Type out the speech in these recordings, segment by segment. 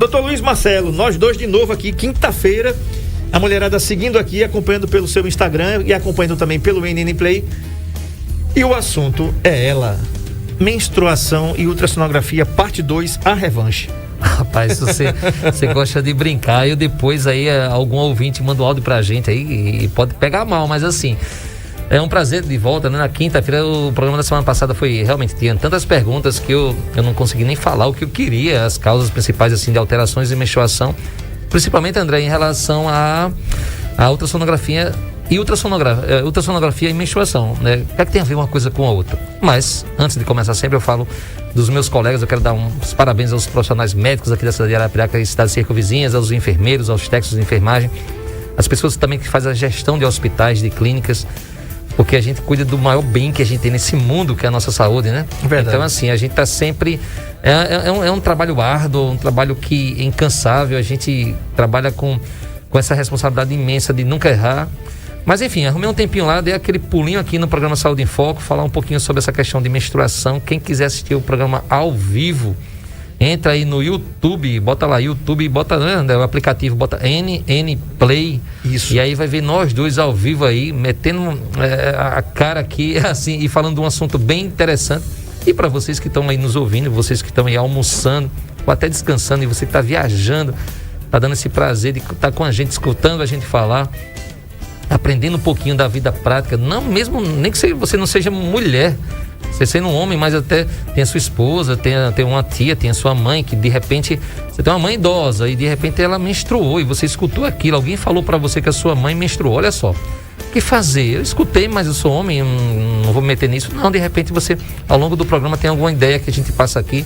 Doutor Luiz Marcelo, nós dois de novo aqui, quinta-feira, a mulherada seguindo aqui, acompanhando pelo seu Instagram e acompanhando também pelo NN Play. E o assunto é ela, menstruação e ultrassonografia, parte 2, a revanche. Rapaz, você gosta de brincar e depois aí algum ouvinte manda um áudio pra gente aí e pode pegar mal, mas assim, é um prazer de volta, né? Na quinta-feira, o programa da semana passada tinha tantas perguntas que eu não consegui nem falar o que eu queria, as causas principais assim de alterações de menstruação, principalmente, André, em relação à ultrassonografia e ultrassonografia e menstruação, né? O que é que tem a ver uma coisa com a outra? Mas, antes de começar sempre, eu falo dos meus colegas, eu quero dar uns parabéns aos profissionais médicos aqui da cidade de Arapiraca e cidades circunvizinhas, aos enfermeiros, aos técnicos de enfermagem, as pessoas também que fazem a gestão de hospitais, de clínicas, porque a gente cuida do maior bem que a gente tem nesse mundo, que é a nossa saúde, né? Verdade. Então, assim, a gente está sempre... É um trabalho árduo, um trabalho que é incansável, a gente trabalha com essa responsabilidade imensa de nunca errar. Mas, enfim, arrumei um tempinho lá, dei aquele pulinho aqui no programa Saúde em Foco, falar um pouquinho sobre essa questão de menstruação. Quem quiser assistir o programa ao vivo, entra aí no YouTube, bota lá YouTube, bota o aplicativo, bota NN Play. Isso. E aí vai ver nós dois ao vivo aí, metendo a cara aqui, assim, e falando de um assunto bem interessante. E para vocês que estão aí nos ouvindo, vocês que estão aí almoçando, ou até descansando, e você que está viajando, tá dando esse prazer de estar com a gente, escutando a gente falar, aprendendo um pouquinho da vida prática, não mesmo, nem que você não seja mulher, você sendo um homem, mas até tem a sua esposa, tem uma tia, tem a sua mãe, que de repente, você tem uma mãe idosa e de repente ela menstruou e você escutou aquilo, alguém falou pra você que a sua mãe menstruou, olha só, o que fazer? Eu escutei, mas eu sou homem, não vou me meter nisso, não, de repente você, ao longo do programa tem alguma ideia que a gente passa aqui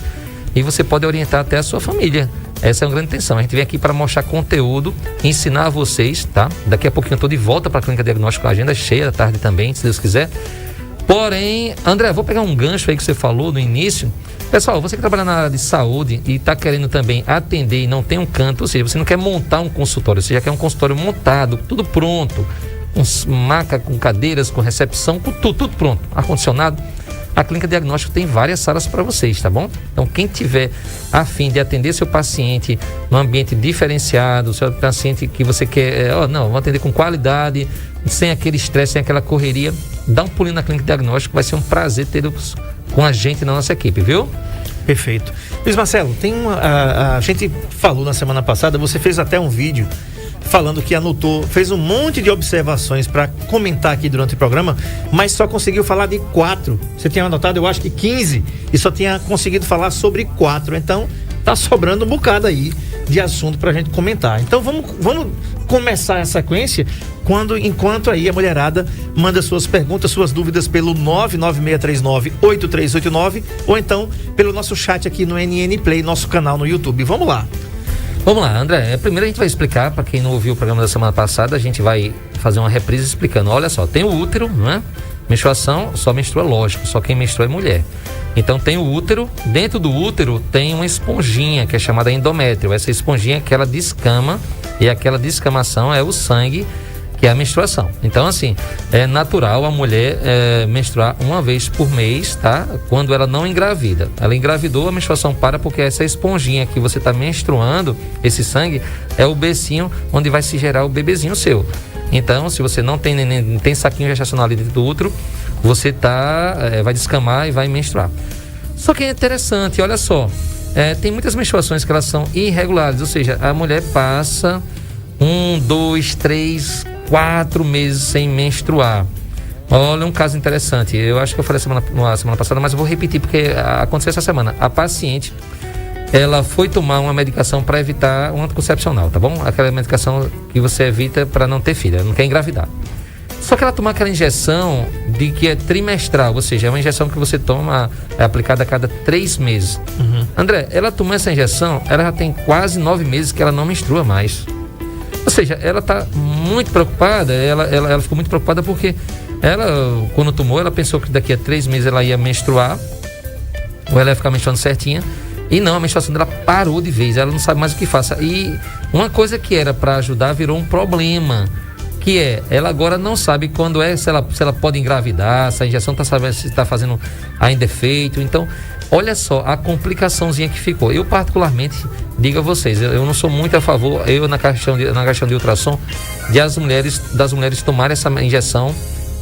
e você pode orientar até a sua família. Essa é uma grande intenção. A gente vem aqui para mostrar conteúdo, ensinar a vocês, tá? Daqui a pouquinho eu estou de volta para a Clínica Diagnóstico, a agenda é cheia da tarde também, se Deus quiser. Porém, André, vou pegar um gancho aí que você falou no início. Pessoal, você que trabalha na área de saúde e está querendo também atender e não tem um canto, ou seja, você não quer montar um consultório, você já quer um consultório montado, tudo pronto, com maca, com cadeiras, com recepção, com tudo pronto, ar-condicionado. A Clínica Diagnóstico tem várias salas para vocês, tá bom? Então, quem tiver a fim de atender seu paciente num ambiente diferenciado, seu paciente que você quer, vamos atender com qualidade, sem aquele estresse, sem aquela correria, dá um pulinho na Clínica Diagnóstico, vai ser um prazer tê-los com a gente na nossa equipe, viu? Perfeito. Luiz Marcelo, a gente falou na semana passada, você fez até um vídeo falando que anotou, fez um monte de observações para comentar aqui durante o programa, mas só conseguiu falar de 4. Você tinha anotado, eu acho que 15, e só tinha conseguido falar sobre 4. Então, tá sobrando um bocado aí de assunto pra gente comentar. Então, vamos começar a sequência enquanto aí a mulherada manda suas perguntas, suas dúvidas pelo 99639-8389 ou então pelo nosso chat aqui no NN Play, nosso canal no YouTube. Vamos lá. Vamos lá, André. Primeiro a gente vai explicar, para quem não ouviu o programa da semana passada, a gente vai fazer uma reprise explicando. Olha só, tem o útero, né? Menstruação, só menstrua, lógico, só quem menstrua é mulher. Então tem o útero, dentro do útero tem uma esponjinha que é chamada endométrio. Essa esponjinha que ela descama e aquela descamação é o sangue, que é a menstruação. Então, assim, é natural a mulher menstruar uma vez por mês, tá? Quando ela não engravida. Ela engravidou, a menstruação para porque essa esponjinha que você está menstruando, esse sangue, é o becinho onde vai se gerar o bebezinho seu. Então, se você não tem neném, não tem saquinho gestacional ali dentro do útero, você vai descamar e vai menstruar. Só que é interessante, olha só, tem muitas menstruações que elas são irregulares, ou seja, a mulher passa 1, 2, 3, 4 meses sem menstruar. Olha um caso interessante. Eu acho que eu falei na semana passada, mas eu vou repetir porque aconteceu essa semana. A paciente, ela foi tomar uma medicação para evitar um anticoncepcional, tá bom? Aquela medicação que você evita para não ter filho, não quer engravidar. Só que ela tomou aquela injeção de que é trimestral, ou seja, é uma injeção que você toma, é aplicada a cada 3 meses. Uhum. André, ela tomou essa injeção, ela já tem quase 9 meses que ela não menstrua mais. Ou seja, ela está muito preocupada, ela ficou muito preocupada porque ela, quando tomou, ela pensou que daqui a 3 meses ela ia menstruar, ou ela ia ficar menstruando certinha, e não, a menstruação dela parou de vez, ela não sabe mais o que faça. E uma coisa que era para ajudar virou um problema, que ela agora não sabe quando se ela pode engravidar, se a injeção está fazendo ainda efeito. Então, olha só a complicaçãozinha que ficou. Eu particularmente, digo a vocês, eu não sou muito a favor, na questão de ultrassom, das mulheres tomarem essa injeção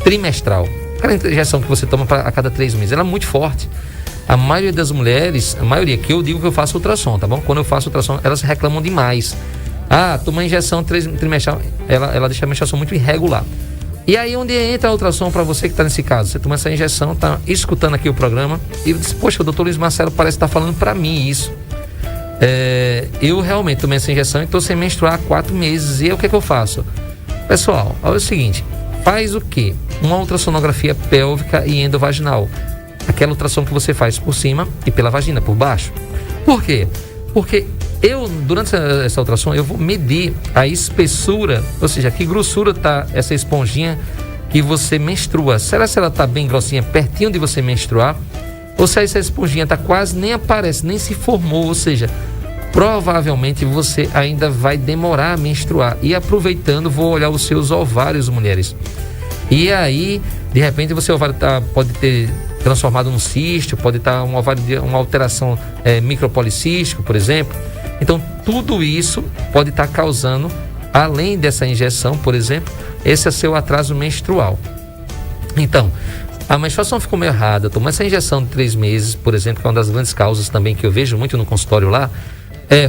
trimestral. Aquela injeção que você toma a cada 3 meses, ela é muito forte. A maioria das mulheres, que eu digo que eu faço ultrassom, tá bom? Quando eu faço ultrassom, elas reclamam demais. Toma injeção trimestral, ela deixa a menstruação muito irregular. E aí onde entra a ultrassom para você que está nesse caso? Você toma essa injeção, está escutando aqui o programa e diz, poxa, o doutor Luiz Marcelo parece estar falando para mim isso. Eu realmente tomei essa injeção e estou sem menstruar há 4 meses. E aí, o que é que eu faço? Pessoal, olha o seguinte, faz o quê? Uma ultrassonografia pélvica e endovaginal. Aquela ultrassom que você faz por cima e pela vagina, por baixo. Por quê? Porque durante essa ultrassom, eu vou medir a espessura, ou seja, que grossura está essa esponjinha que você menstrua. Será que ela está bem grossinha, pertinho de você menstruar? Ou se essa esponjinha está quase, nem aparece, nem se formou, ou seja, provavelmente você ainda vai demorar a menstruar. E aproveitando, vou olhar os seus ovários, mulheres. E aí, de repente, o seu ovário pode ter transformado num cisto, pode estar um ovário de uma alteração micropolicístico, por exemplo. Então, tudo isso pode estar causando, além dessa injeção, por exemplo, esse é seu atraso menstrual. Então, a menstruação ficou meio errada, tomar essa injeção de 3 meses, por exemplo, que é uma das grandes causas também que eu vejo muito no consultório lá,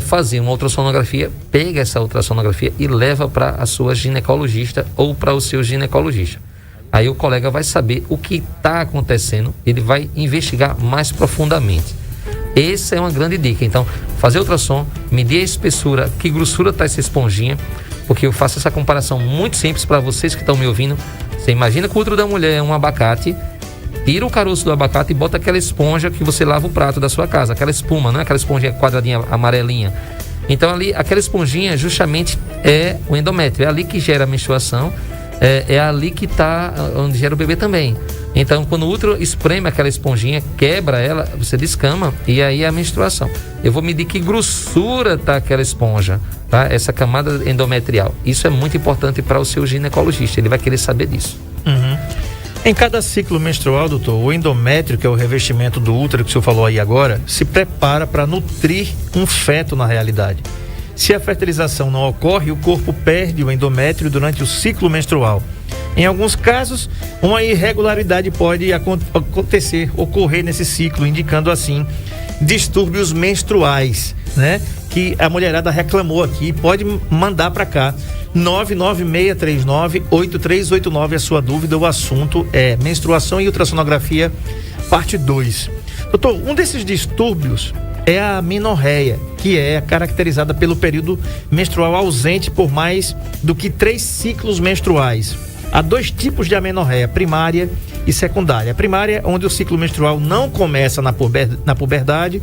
fazer uma ultrassonografia, pega essa ultrassonografia e leva para a sua ginecologista ou para o seu ginecologista. Aí o colega vai saber o que está acontecendo, ele vai investigar mais profundamente. Essa é uma grande dica. Então, fazer ultrassom, medir a espessura, que grossura está essa esponjinha, porque eu faço essa comparação muito simples para vocês que estão me ouvindo. Você imagina que o útero da mulher é um abacate, tira o caroço do abacate e bota aquela esponja que você lava o prato da sua casa, aquela espuma, não é aquela esponjinha quadradinha amarelinha. Então ali, aquela esponjinha justamente é o endométrio, é ali que gera a menstruação, é ali que está onde gera o bebê também. Então quando o útero espreme aquela esponjinha, quebra ela, você descama e aí é a menstruação. Eu vou medir que grossura está aquela esponja, tá? Essa camada endometrial. Isso é muito importante para o seu ginecologista, ele vai querer saber disso. Uhum. Em cada ciclo menstrual, doutor, o endométrio, que é o revestimento do útero que o senhor falou aí agora, se prepara para nutrir um feto na realidade. Se a fertilização não ocorre, o corpo perde o endométrio durante o ciclo menstrual. Em alguns casos, uma irregularidade pode ocorrer nesse ciclo, indicando assim distúrbios menstruais, né? Que a mulherada reclamou aqui, pode mandar para cá. 99639-8389, a sua dúvida, o assunto é menstruação e ultrassonografia, parte 2. Doutor, um desses distúrbios é a amenorreia, que é caracterizada pelo período menstrual ausente por mais do que 3 ciclos menstruais. Há 2 tipos de amenorreia, primária e secundária. A primária, onde o ciclo menstrual não começa na puberdade,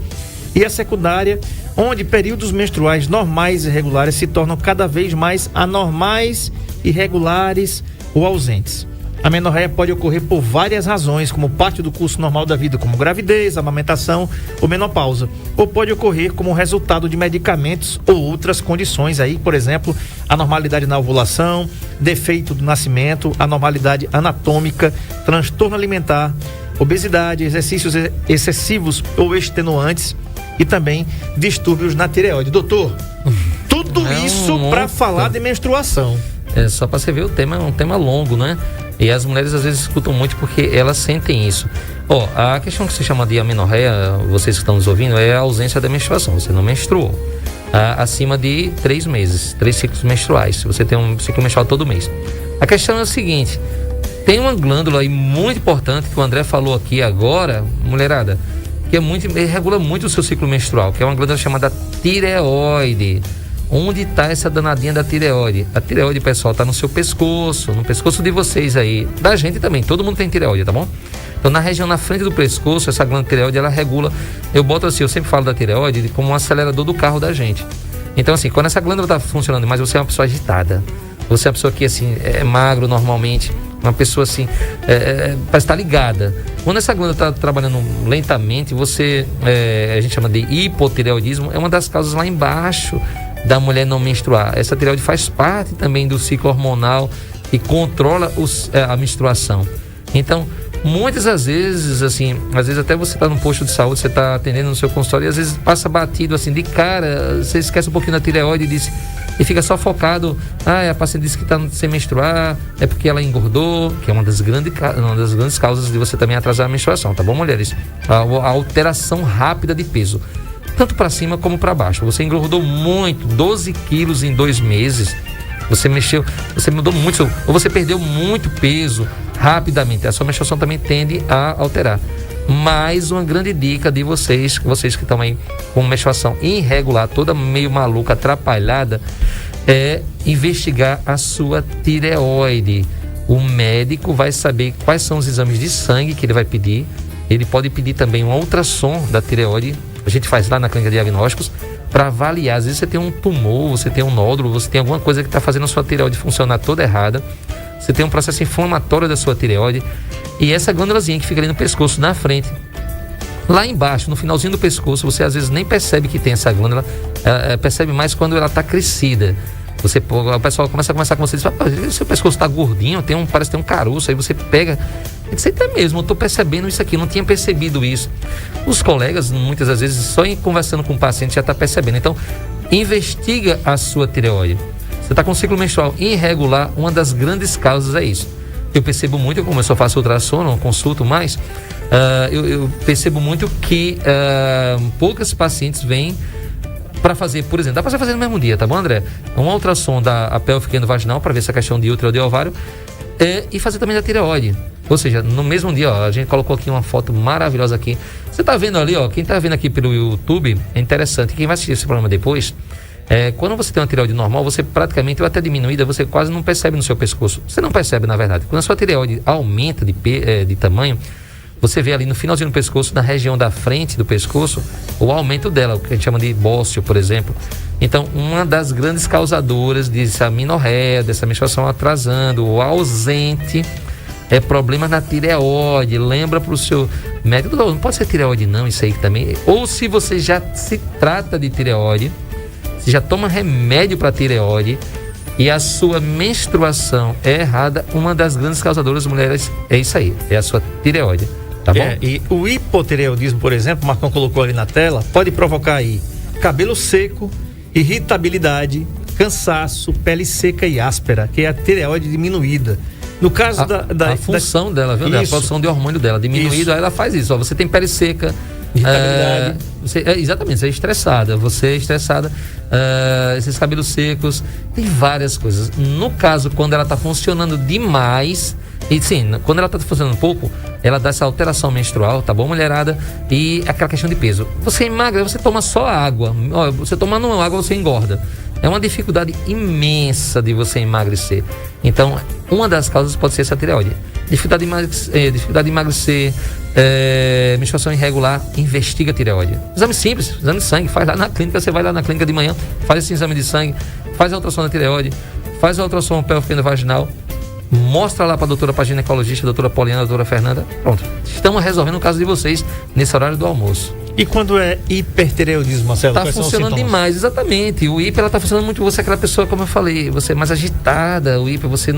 e a secundária, onde períodos menstruais normais e regulares se tornam cada vez mais anormais, irregulares ou ausentes. A amenorreia pode ocorrer por várias razões, como parte do curso normal da vida, como gravidez, amamentação ou menopausa, ou pode ocorrer como resultado de medicamentos ou outras condições aí, por exemplo, anormalidade na ovulação, defeito do nascimento, anormalidade anatômica, transtorno alimentar, obesidade, exercícios excessivos ou extenuantes e também distúrbios na tireoide. Doutor, tudo isso para falar de menstruação. Só para você ver, o tema é um tema longo, né? E as mulheres às vezes escutam muito porque elas sentem isso. A questão que se chama de amenorreia, vocês que estão nos ouvindo, é a ausência da menstruação. Você não menstruou acima de 3 meses, 3 ciclos menstruais. Se você tem um ciclo menstrual todo mês. A questão é a seguinte: tem uma glândula aí muito importante que o André falou aqui agora, mulherada, que regula muito o seu ciclo menstrual, que é uma glândula chamada tireoide. Onde está essa danadinha da tireoide? A tireoide, pessoal, está no seu pescoço, no pescoço de vocês aí, da gente também, todo mundo tem tireoide, tá bom? Então, na região na frente do pescoço, essa glândula tireoide, ela regula, eu boto assim, eu sempre falo da tireoide como um acelerador do carro da gente. Então, assim, quando essa glândula está funcionando, mas você é uma pessoa agitada, você é uma pessoa que, assim, é magro normalmente, uma pessoa assim, parece estar ligada. Quando essa glândula está trabalhando lentamente, a gente chama de hipotireoidismo, é uma das causas lá embaixo da mulher não menstruar. Essa tireoide faz parte também do ciclo hormonal e controla a menstruação. Então, Muitas das vezes, assim, às vezes até você está num posto de saúde, você está atendendo no seu consultório e às vezes passa batido assim de cara, você esquece um pouquinho da tireoide e fica só focado, a paciente disse que está sem menstruar, é porque ela engordou, que é uma das grandes causas de você também atrasar a menstruação, tá bom, mulheres? A alteração rápida de peso, tanto para cima como para baixo. Você engordou muito, 12 quilos em 2 meses, você mudou muito, ou você perdeu muito peso rapidamente, a sua menstruação também tende a alterar. Mais uma grande dica de vocês que estão aí com menstruação irregular, toda meio maluca, atrapalhada, é investigar a sua tireoide. O médico vai saber quais são os exames de sangue que ele vai pedir. Ele pode pedir também um ultrassom da tireoide. A gente faz lá na clínica de diagnósticos para avaliar. Às vezes você tem um tumor, você tem um nódulo, você tem alguma coisa que está fazendo a sua tireoide funcionar toda errada. Você tem um processo inflamatório da sua tireoide. E essa glândulazinha que fica ali no pescoço, na frente, lá embaixo, no finalzinho do pescoço, você às vezes nem percebe que tem essa glândula, percebe mais quando ela está crescida. O pessoal começa a conversar com você e diz, seu pescoço está gordinho, parece que tem um caroço, aí você pega, e diz, é mesmo, eu estou percebendo isso aqui, não tinha percebido isso. Os colegas, muitas das vezes, só conversando com o paciente já está percebendo. Então, investiga a sua tireoide. Você está com ciclo menstrual irregular, uma das grandes causas é isso. Eu percebo muito, como eu só faço ultrassom, não consulto mais, eu percebo muito que poucas pacientes vêm para fazer, por exemplo, dá para você fazer no mesmo dia, tá bom, André? Um ultrassom da pélvica endovaginal para ver essa questão de útero ou de ovário e fazer também da tireoide. Ou seja, no mesmo dia, a gente colocou aqui uma foto maravilhosa aqui. Você tá vendo ali, quem tá vendo aqui pelo YouTube, é interessante. Quem vai assistir esse programa depois, quando você tem uma tireoide normal, você praticamente, ou até diminuída, você quase não percebe no seu pescoço. Você não percebe, na verdade. Quando a sua tireoide aumenta de tamanho, você vê ali no finalzinho do pescoço, na região da frente do pescoço, o aumento dela, o que a gente chama de bócio, por exemplo. Então, uma das grandes causadoras dessa amenorreia, dessa menstruação atrasando ou ausente, é problema na tireoide. Lembra para o seu médico, não pode ser tireoide não, isso aí também. Ou se você já se trata de tireoide, você já toma remédio para tireoide e a sua menstruação é errada, uma das grandes causadoras, mulheres, é isso aí, é a sua tireoide. Tá bom? E o hipotireoidismo, por exemplo, o Marcão colocou ali na tela, pode provocar aí cabelo seco, irritabilidade, cansaço, pele seca e áspera, que é a tireoide diminuída. No caso a função dela, viu? A produção de hormônio dela diminuída, aí ela faz isso. Você tem pele seca, irritabilidade. Exatamente, você é estressada. Esses cabelos secos, tem várias coisas. No caso, quando ela está funcionando demais, e sim, quando ela está funcionando pouco, ela dá essa alteração menstrual, tá bom, mulherada? E aquela questão de peso. Você emagrece, você toma só água. Você tomando água, você engorda. É uma dificuldade imensa de você emagrecer. Então, uma das causas pode ser essa tireoide. Dificuldade de emagrecer, menstruação irregular, investiga a tireoide. Exame simples, exame de sangue, faz lá na clínica, você vai lá na clínica de manhã, faz esse exame de sangue, faz a ultrassom da tireoide, faz a ultrassom pélvico endovaginal, mostra lá para a doutora, para a ginecologista, a doutora Poliana, a doutora Fernanda. Pronto, estamos resolvendo o caso de vocês nesse horário do almoço. E quando é hipertireoidismo, Marcelo? Está funcionando demais, exatamente. O hiper, ela está funcionando muito. Você é aquela pessoa, como eu falei, você é mais agitada. O hiper, você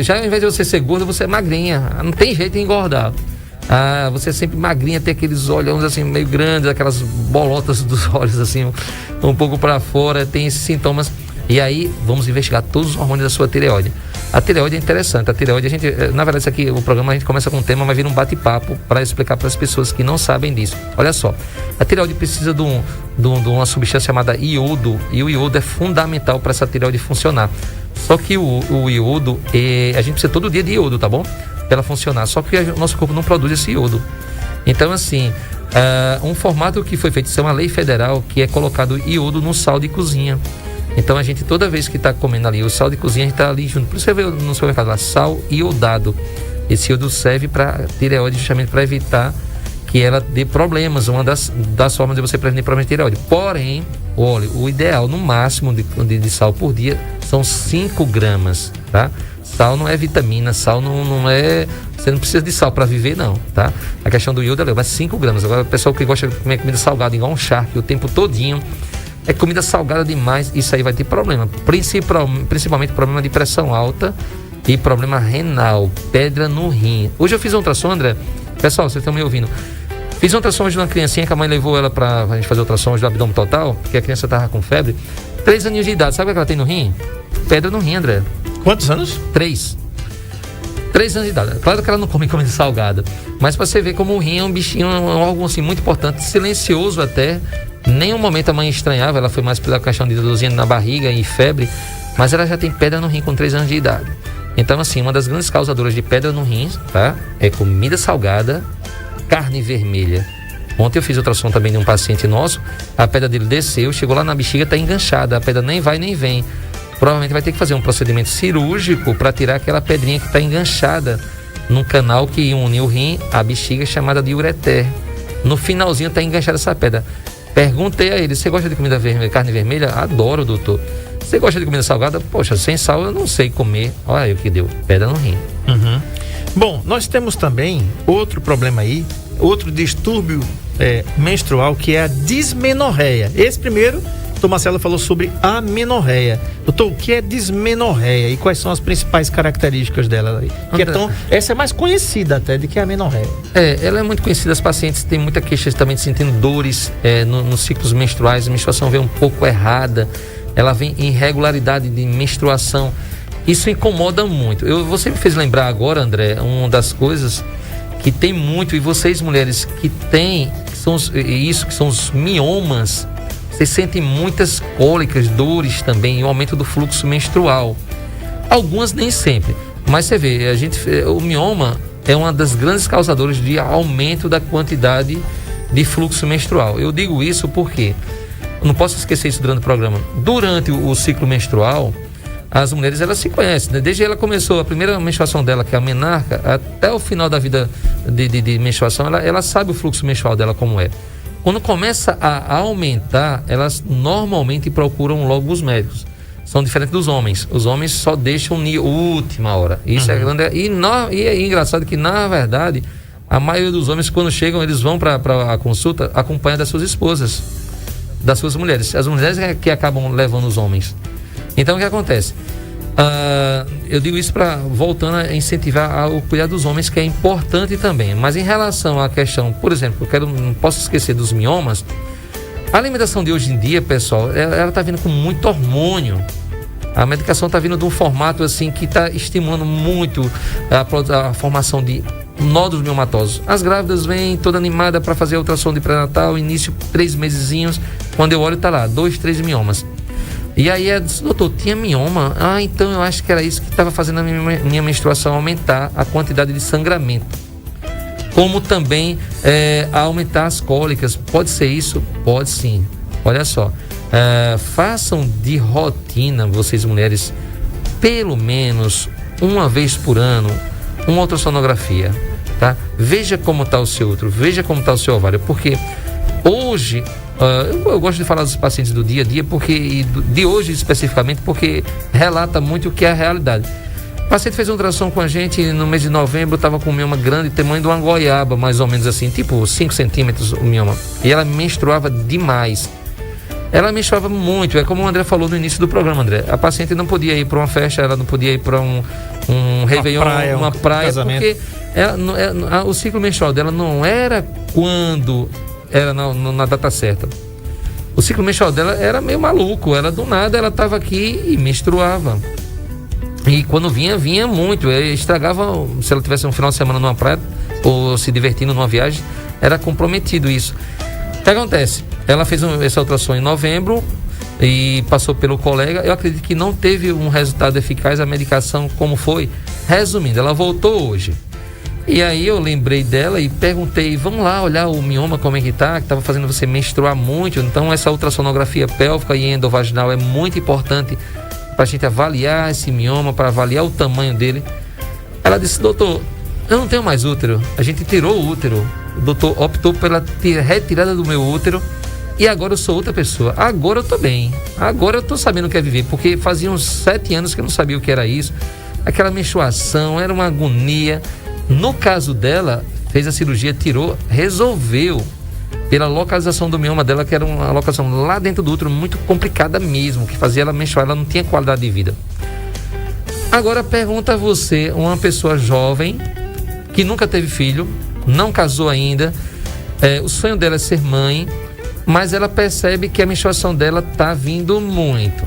já ao invés de você ser gorda, você é magrinha. Não tem jeito de engordar. Você é sempre magrinha, tem aqueles olhões assim meio grandes, aquelas bolotas dos olhos assim um pouco para fora, tem esses sintomas. E aí vamos investigar todos os hormônios da sua tireoide. A tireoide é interessante. A tireoide, na verdade, isso aqui, o programa a gente começa com um tema, mas vira um bate-papo para explicar para as pessoas que não sabem disso. Olha só, a tireoide precisa de uma substância chamada iodo, e o iodo é fundamental para essa tireoide funcionar. Só que o iodo, a gente precisa todo dia de iodo, tá bom? Para ela funcionar. Só que o nosso corpo não produz esse iodo. Então, assim, um formato que foi feito, isso é uma lei federal, que é colocado iodo no sal de cozinha. Então a gente, toda vez que está comendo ali o sal de cozinha, a gente está ali junto. Por isso você vê no supermercado lá, sal iodado. Esse iodo serve para tireoide, justamente para evitar que ela dê problemas. Uma das formas de você prevenir problemas de tireoide. Porém, olha, o ideal no máximo de sal por dia são 5 gramas, tá? Sal não é vitamina, sal não é... Você não precisa de sal para viver, não, tá? A questão do iodo é mas 5 gramas. Agora, o pessoal que gosta de comer comida salgada, igual um charque, o tempo todinho, é comida salgada demais, isso aí vai ter problema. Principalmente problema de pressão alta e problema renal, pedra no rim. Hoje eu fiz um ultrassom, André. Pessoal, vocês estão me ouvindo. Fiz um ultrassom hoje de uma criancinha que a mãe levou ela pra gente fazer ultrassom hoje do abdômen total, porque a criança tava com febre. 3 aninhos de idade. Sabe o que ela tem no rim? Pedra no rim, André. Quantos anos? 3 anos de idade. Claro que ela não come comida salgada, mas para você ver como o rim é um bichinho, um órgão assim muito importante, silencioso até. Nenhum momento a mãe estranhava, ela foi mais pela questão de dorzinha na barriga e febre, mas ela já tem pedra no rim com 3 anos de idade. Então, assim, uma das grandes causadoras de pedra no rim, tá? É comida salgada, carne vermelha. Ontem eu fiz ultrassom também de um paciente nosso, a pedra dele desceu, chegou lá na bexiga, tá enganchada, a pedra nem vai nem vem. Provavelmente vai ter que fazer um procedimento cirúrgico para tirar aquela pedrinha que está enganchada num canal que une o rim à bexiga, chamada de ureter. No finalzinho está enganchada essa pedra. Perguntei a ele: você gosta de comida vermelha, carne vermelha? Adoro, doutor. Você gosta de comida salgada? Poxa, sem sal eu não sei comer. Olha aí o que deu, pedra no rim. Uhum. Bom, nós temos também outro problema aí, outro distúrbio menstrual, que é a dismenorreia. Esse primeiro, o doutor Marcelo falou sobre amenorreia. Doutor, o que é dismenorreia e quais são as principais características dela? Essa é mais conhecida até do que a amenorreia. Ela é muito conhecida, as pacientes têm muita queixa também de sentindo dores nos ciclos menstruais, a menstruação vem um pouco errada, ela vem em irregularidade de menstruação. Isso incomoda muito. Você me fez lembrar agora, André, uma das coisas que tem muito, e vocês mulheres que têm, que são os miomas, vocês sentem muitas cólicas, dores também, e o aumento do fluxo menstrual. Algumas nem sempre, mas você vê, o mioma é uma das grandes causadoras de aumento da quantidade de fluxo menstrual. Eu digo isso porque, não posso esquecer isso durante o programa, durante o ciclo menstrual, as mulheres, elas se conhecem, né? Desde ela começou a primeira menstruação dela, que é a menarca, até o final da vida de menstruação, ela sabe o fluxo menstrual dela como é. Quando começa a aumentar, elas normalmente procuram logo os médicos. São diferentes dos homens. Os homens só deixam última hora. Isso é grande. E é engraçado que, na verdade, a maioria dos homens, quando chegam, eles vão para a consulta acompanhados das suas esposas, das suas mulheres. As mulheres que acabam levando os homens. Então, o que acontece? Eu digo isso voltando a incentivar o cuidado dos homens, que é importante também. Mas em relação à questão, por exemplo, não posso esquecer dos miomas. A alimentação de hoje em dia, pessoal, ela está vindo com muito hormônio. A medicação está vindo de um formato assim que está estimulando muito a formação de nódulos miomatosos. As grávidas vêm toda animada para fazer a ultrassom de pré-natal, início 3 mesezinhos, quando eu olho está lá, 2, 3 miomas. E aí ela disse: doutor, tinha mioma? Então eu acho que era isso que estava fazendo a minha menstruação aumentar a quantidade de sangramento. Como também aumentar as cólicas. Pode ser isso? Pode sim. Olha só, façam de rotina, vocês mulheres, pelo menos uma vez por ano, uma ultrassonografia, tá? Veja como está o seu útero, veja como está o seu ovário, porque hoje... eu gosto de falar dos pacientes do dia a dia, de hoje especificamente, porque relata muito o que é a realidade. O paciente fez um ultrassom com a gente no mês de novembro, estava com um mioma grande, tamanho de uma goiaba, mais ou menos assim, tipo 5 centímetros o mioma. E ela menstruava demais. Ela menstruava muito, é como o André falou no início do programa, André. A paciente não podia ir para uma festa, ela não podia ir para um réveillon, uma praia, porque o ciclo menstrual dela não era quando... era na data certa. O ciclo menstrual dela era meio maluco. Ela do nada, ela estava aqui e menstruava. E quando vinha muito. Estragava, se ela tivesse um final de semana numa praia ou se divertindo numa viagem, era comprometido isso. O que acontece? Ela fez essa ultrassom em novembro e passou pelo colega. Eu acredito que não teve um resultado eficaz a medicação como foi. Resumindo, ela voltou hoje. E aí eu lembrei dela e perguntei: vamos lá olhar o mioma, como é que tá, que estava fazendo você menstruar muito. Então essa ultrassonografia pélvica e endovaginal é muito importante para a gente avaliar esse mioma, para avaliar o tamanho dele. Ela disse: doutor, eu não tenho mais útero. A gente tirou o útero. O doutor optou pela retirada do meu útero e agora eu sou outra pessoa. Agora eu tô bem. Agora eu tô sabendo o que é viver, porque fazia uns 7 anos que eu não sabia o que era isso. Aquela menstruação era uma agonia. No caso dela, fez a cirurgia, tirou, resolveu pela localização do mioma dela, que era uma localização lá dentro do útero, muito complicada mesmo, que fazia ela menstruar, ela não tinha qualidade de vida. Agora pergunta a você, uma pessoa jovem que nunca teve filho, não casou ainda, o sonho dela é ser mãe, mas ela percebe que a menstruação dela tá vindo muito.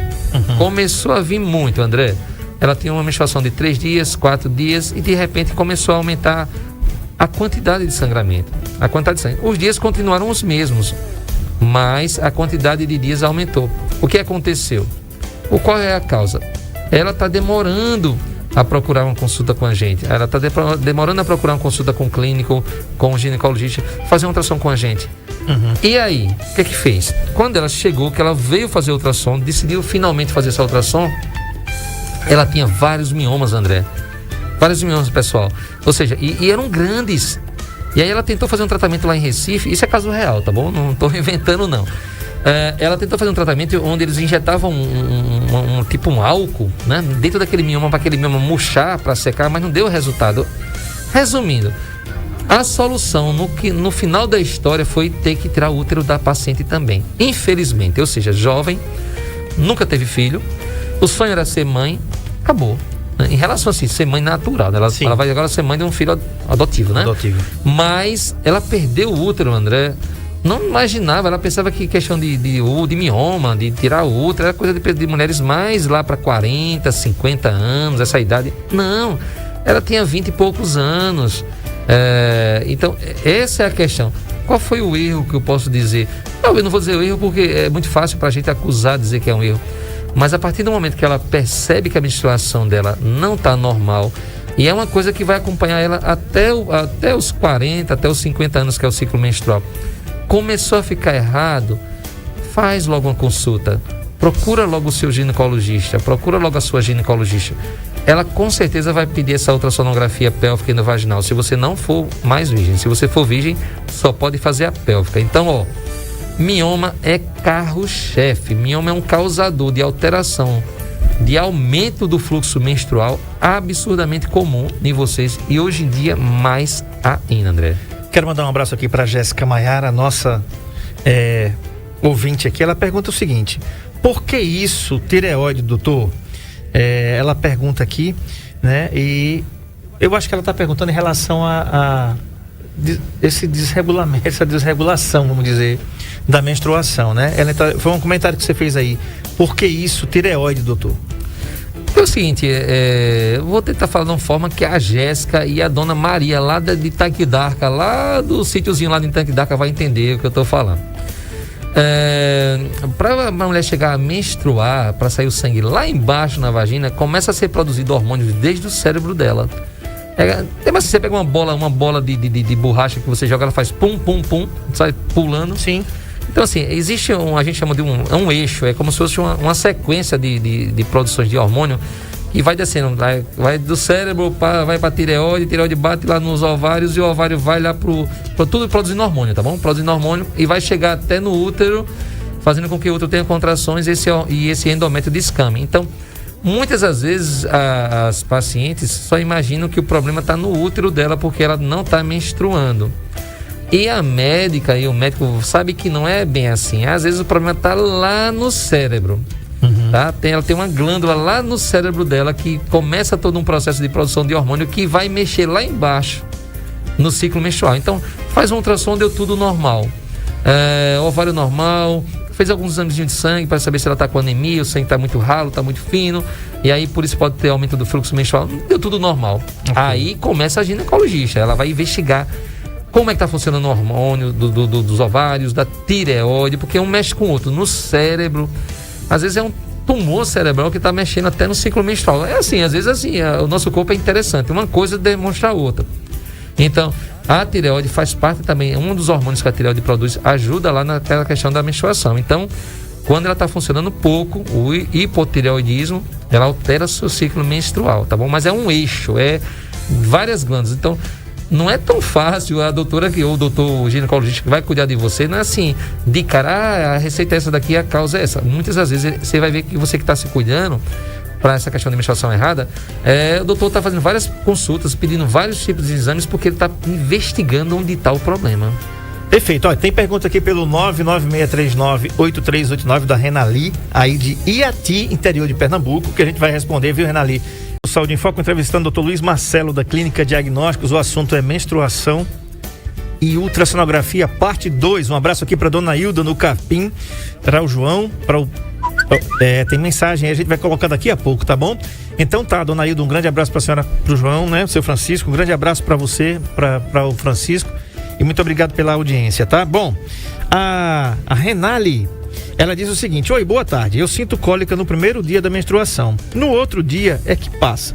Começou a vir muito, André. Ela tinha uma menstruação de 3 dias, 4 dias e de repente começou a aumentar a quantidade de sangramento. A quantidade de sangue. Os dias continuaram os mesmos, mas a quantidade de dias aumentou. O que aconteceu? Qual é a causa? Ela está demorando a procurar uma consulta com a gente. Ela está demorando a procurar uma consulta com o clínico, com o ginecologista, fazer uma ultrassom com a gente. E aí, o que fez? Quando ela chegou, que ela veio fazer ultrassom, decidiu finalmente fazer essa ultrassom, ela tinha vários miomas, André. Vários miomas, pessoal. Ou seja, e eram grandes. E aí ela tentou fazer um tratamento lá em Recife. Isso é caso real, tá bom? Não estou inventando, não. Ela tentou fazer um tratamento onde eles injetavam um álcool, né, dentro daquele mioma, para aquele mioma murchar, para secar, mas não deu resultado. Resumindo, a solução no final da história foi ter que tirar o útero da paciente também. Infelizmente, ou seja, jovem, nunca teve filho, o sonho era ser mãe, acabou. Em relação a assim, ser mãe natural, ela vai agora ser mãe de um filho adotivo, né? Adotivo. Mas ela perdeu o útero, André. Não imaginava, ela pensava que questão de mioma, de tirar o útero, era coisa de mulheres mais lá para 40, 50 anos, essa idade. Não, ela tinha 20 e poucos anos. Então, essa é a questão. Qual foi o erro que eu posso dizer? Não, eu não vou dizer o erro porque é muito fácil para a gente acusar, dizer que é um erro. Mas a partir do momento que ela percebe que a menstruação dela não está normal, e é uma coisa que vai acompanhar ela até os 40, até os 50 anos, que é o ciclo menstrual. Começou a ficar errado, faz logo uma consulta. Procura logo o seu ginecologista, procura logo a sua ginecologista. Ela com certeza vai pedir essa ultrassonografia pélvica e no vaginal, se você não for mais virgem. Se você for virgem, só pode fazer a pélvica. Então, mioma é carro-chefe. Mioma é um causador de alteração, de aumento do fluxo menstrual absurdamente comum em vocês e hoje em dia mais ainda, André. Quero mandar um abraço aqui para Jéssica Maiara, nossa ouvinte aqui. Ela pergunta o seguinte: por que isso, tireoide, doutor? Ela pergunta aqui, né? E eu acho que ela está perguntando em relação a esse desregulamento, essa desregulação, vamos dizer, da menstruação, né? Foi um comentário que você fez aí. Por que isso, tireoide, doutor? É o seguinte, vou tentar falar de uma forma que a Jéssica e a dona Maria, lá de Tanque d'Arca, lá do sítiozinho lá de Tanque d'Arca, vai entender o que eu estou falando. Para a mulher chegar a menstruar, para sair o sangue lá embaixo na vagina, começa a ser produzido hormônios desde o cérebro dela. Mas você pega uma bola de borracha que você joga, ela faz pum, pum, pum, sai pulando. Sim. Então, assim, existe a gente chama de um eixo, é como se fosse uma sequência de produções de hormônio que vai descendo, vai do cérebro, vai para a tireoide bate lá nos ovários e o ovário vai lá para tudo produzindo hormônio, tá bom? Produzindo hormônio e vai chegar até no útero, fazendo com que o útero tenha contrações e esse endométrio descame. Então, muitas das vezes as pacientes só imaginam que o problema está no útero dela porque ela não está menstruando. E a médica e o médico sabe que não é bem assim. Às vezes o problema está lá no cérebro. Tá? Ela tem uma glândula lá no cérebro dela que começa todo um processo de produção de hormônio que vai mexer lá embaixo no ciclo menstrual. Então, faz um ultrassom, deu tudo normal. Ovário normal, fez alguns examezinhos de sangue para saber se ela está com anemia, o sangue está muito ralo, está muito fino, e aí por isso pode ter aumento do fluxo menstrual. Deu tudo normal. Okay. Aí começa a ginecologista, ela vai investigar como é que está funcionando o hormônio dos ovários, da tireoide, porque um mexe com o outro. No cérebro, às vezes é um tumor cerebral que está mexendo até no ciclo menstrual. É assim, às vezes assim, o nosso corpo é interessante, uma coisa demonstra a outra. Então, a tireoide faz parte também, um dos hormônios que a tireoide produz ajuda lá naquela questão da menstruação. Então, quando ela está funcionando pouco, o hipotireoidismo, ela altera seu ciclo menstrual, tá bom? Mas é um eixo, várias glândulas. Então, não é tão fácil a doutora ou o doutor ginecologista que vai cuidar de você, não é assim, de cara, a receita é essa daqui, a causa é essa. Muitas das vezes você vai ver que você que está se cuidando para essa questão de menstruação errada, o doutor está fazendo várias consultas, pedindo vários tipos de exames, porque ele está investigando onde está o problema. Perfeito. Olha, tem pergunta aqui pelo 99639-8389 da Renali, aí de Iati, interior de Pernambuco, que a gente vai responder, viu, Renali? Saúde em Foco, entrevistando o Dr. Luiz Marcelo, da Clínica Diagnósticos. O assunto é menstruação e ultrassonografia, parte 2. Um abraço aqui para dona Hilda no Capim, para o João, tem mensagem aí, a gente vai colocar daqui a pouco, tá bom? Então tá, dona Hilda, um grande abraço para a senhora, para o João, né? O seu Francisco, um grande abraço para você, para o Francisco, e muito obrigado pela audiência, tá? Bom, a Renali, ela diz o seguinte: oi, boa tarde, eu sinto cólica no primeiro dia da menstruação, no outro dia é que passa.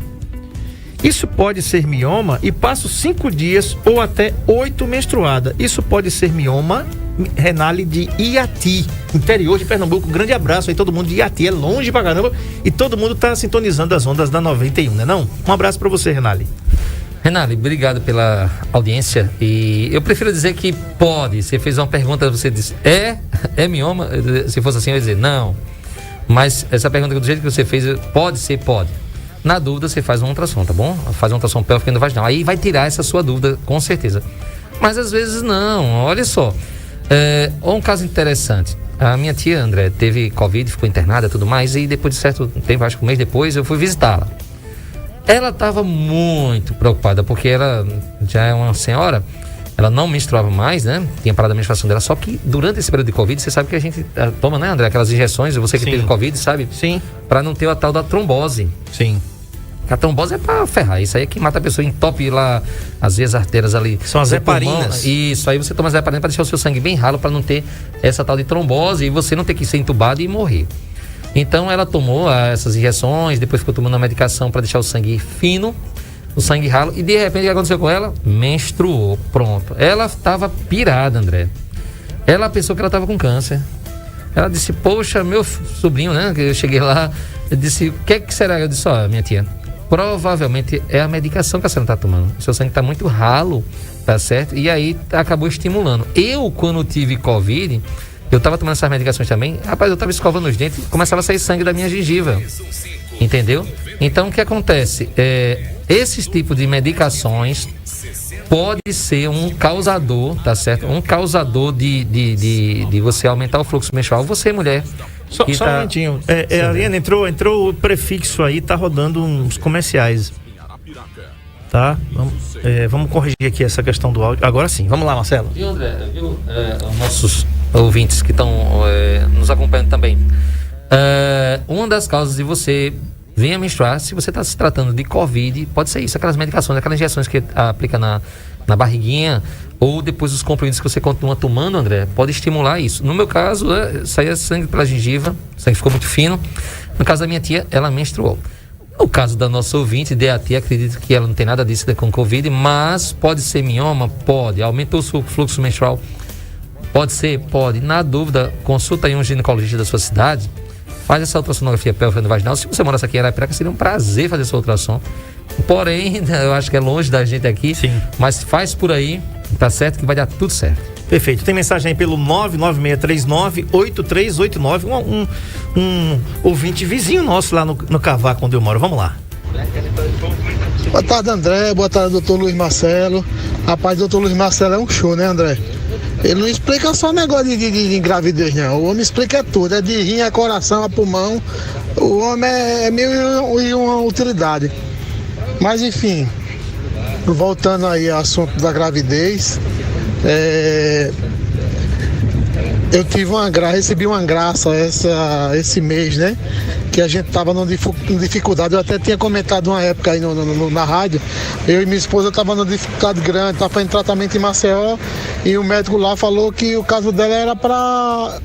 Isso pode ser mioma e passo 5 dias ou até 8 menstruada. Isso pode ser mioma, Renali, de Iati, interior de Pernambuco. Um grande abraço aí, todo mundo de Iati, é longe pra caramba, e todo mundo tá sintonizando as ondas da 91, né não? Um abraço pra você, Renali. Renali, obrigado pela audiência, e eu prefiro dizer que pode. Você fez uma pergunta, você disse, é mioma? Se fosse assim, eu ia dizer não. Mas essa pergunta, do jeito que você fez, pode ser, pode. Na dúvida, você faz um ultrassom, tá bom? Faz um ultrassom pélvico endovaginal. Aí vai tirar essa sua dúvida, com certeza. Mas às vezes não, olha só. Um caso interessante. A minha tia, André, teve Covid, ficou internada e tudo mais. E depois de certo tempo, acho que um mês depois, eu fui visitá-la. Ela estava muito preocupada, porque ela já é uma senhora. Ela não menstruava mais, né? Tinha parado a menstruação dela. Só que durante esse período de Covid, você sabe que a gente toma, né, André? Aquelas injeções, você que Sim. teve Covid, sabe? Sim. Para não ter a tal da trombose. Sim. A trombose é pra ferrar, isso aí é que mata a pessoa, entope lá as veias artérias ali. São as heparinas. Isso, aí você toma as heparinas pra deixar o seu sangue bem ralo, pra não ter essa tal de trombose e você não ter que ser entubado e morrer. Então ela tomou essas injeções, depois ficou tomando uma medicação pra deixar o sangue fino, o sangue ralo, e de repente o que aconteceu com ela? Menstruou, pronto. Ela tava pirada, André. Ela pensou que ela tava com câncer. Ela disse, poxa, meu sobrinho, né, que eu cheguei lá, eu disse, o que será? Eu disse, minha tia, provavelmente é a medicação que a senhora está tomando. O seu sangue está muito ralo, tá certo? E aí acabou estimulando. Eu, quando tive Covid, eu estava tomando essas medicações também. Rapaz, eu estava escovando os dentes e começava a sair sangue da minha gengiva. Entendeu? Então, o que acontece? Esses tipos de medicações pode ser um causador, tá certo? Um causador de você aumentar o fluxo menstrual. Você, mulher. Só um momentinho. Ariane, entrou o prefixo aí, tá rodando uns comerciais. Tá? Vamos corrigir aqui essa questão do áudio. Agora sim, vamos lá, Marcelo. Viu, André? Viu? Os nossos ouvintes que estão nos acompanhando também. Uma das causas de você vir a menstruar, se você está se tratando de Covid, pode ser isso, aquelas medicações, aquelas injeções que aplica na barriguinha, ou depois os comprimidos que você continua tomando, André, pode estimular isso. No meu caso, saía sangue pela gengiva, o sangue ficou muito fino. No caso da minha tia, ela menstruou. No caso da nossa ouvinte, DAT, acredito que ela não tem nada disso com Covid, mas pode ser mioma? Pode. Aumentou o seu fluxo menstrual? Pode ser? Pode. Na dúvida, consulta aí um ginecologista da sua cidade, faz essa ultrassonografia pélvica vaginal. Se você morasse aqui em Arapiraca, seria um prazer fazer essa ultrassom. Porém, eu acho que é longe da gente aqui. Sim. Mas faz por aí, tá certo que vai dar tudo certo. Perfeito. Tem mensagem aí pelo 99639-8389. Um ouvinte vizinho nosso lá no Cavaco, onde eu moro. Vamos lá. Boa tarde, André. Boa tarde, doutor Luiz Marcelo. Rapaz, doutor Luiz Marcelo é um show, né, André? Ele não explica só negócio de gravidez, não. O homem explica tudo. É de rim, a coração, a pulmão. O homem é mil e uma utilidade. Mas, enfim, voltando aí ao assunto da gravidez, eu recebi uma graça esse mês, né? Que a gente tava numa dificuldade. Eu até tinha comentado uma época aí na rádio. Eu e minha esposa tava numa dificuldade grande, tava em tratamento em Maceió, e o médico lá falou que o caso dela era para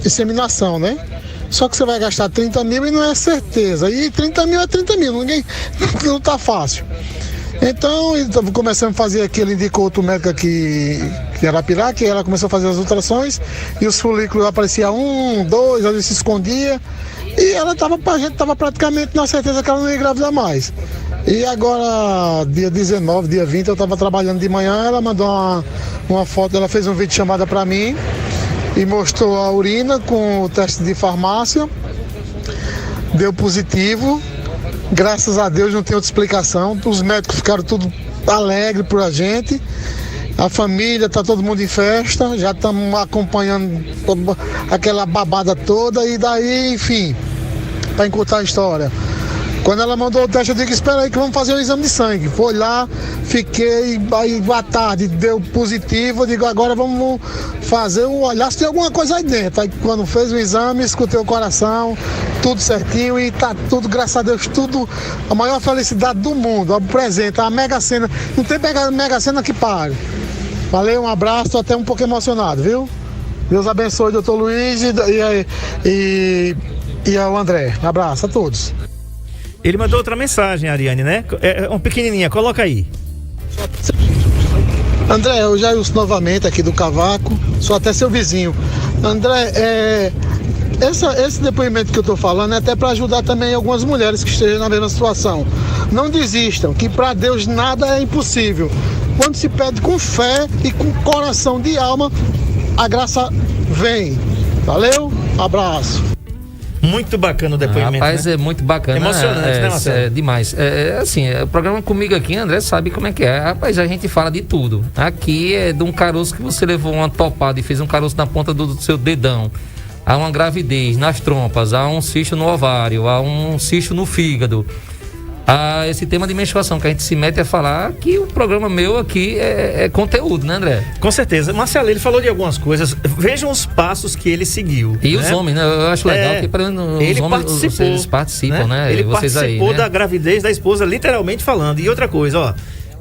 inseminação, né? Só que você vai gastar 30 mil e não é certeza. E 30 mil é 30 mil, não tá fácil. Então, começamos a fazer aqui, ele indicou outro médico aqui, que era Arapiraca, que ela começou a fazer as ultrações, e os folículos apareciam 1, 2, ele se escondia, e a gente estava praticamente na certeza que ela não ia engravidar mais. E agora, dia 19, dia 20, eu estava trabalhando de manhã, ela mandou uma foto, ela fez um vídeo chamada para mim, e mostrou a urina com o teste de farmácia, deu positivo. Graças a Deus não tem outra explicação. Os médicos ficaram tudo alegres por a gente. A família, tá todo mundo em festa. Já estamos acompanhando aquela babada toda. E daí, enfim, para encurtar a história, Quando ela mandou o teste, eu digo, espera aí que vamos fazer o exame de sangue. Foi lá, fiquei, aí à tarde deu positivo, eu digo, agora vamos fazer um olhar se tem alguma coisa aí dentro. Aí quando fez o exame, escutei o coração, tudo certinho e tá tudo, graças a Deus, tudo, a maior felicidade do mundo. O presente, a Mega Sena, não tem Mega Sena que pare. Valeu, um abraço, tô até um pouco emocionado, viu? Deus abençoe o doutor Luiz e ao André. Um abraço a todos. Ele mandou outra mensagem, Ariane, né? É uma pequenininha, coloca aí. André, eu já uso novamente aqui do Cavaco, sou até seu vizinho. André, esse depoimento que eu estou falando é até para ajudar também algumas mulheres que estejam na mesma situação. Não desistam, que para Deus nada é impossível. Quando se pede com fé e com coração de alma, a graça vem. Valeu? Abraço. Muito bacana o depoimento. Rapaz, né? É muito bacana. Emocionante, né, Marcelo? É demais. Assim, o programa comigo aqui, André sabe como é que é. Rapaz, a gente fala de tudo. Aqui é de um caroço que você levou uma topada e fez um caroço na ponta do seu dedão. Há uma gravidez nas trompas, há um cisto no ovário, há um cisto no fígado. Há esse tema de menstruação que a gente se mete a falar, que o programa meu aqui é conteúdo, né, André? Com certeza. Marcelo, ele falou de algumas coisas. Vejam os passos que ele seguiu. E né? os homens, né? Eu acho legal que ele os homens participou, eles participam, né? Ele vocês participou aí, né? da gravidez da esposa, literalmente falando. E outra coisa, ó.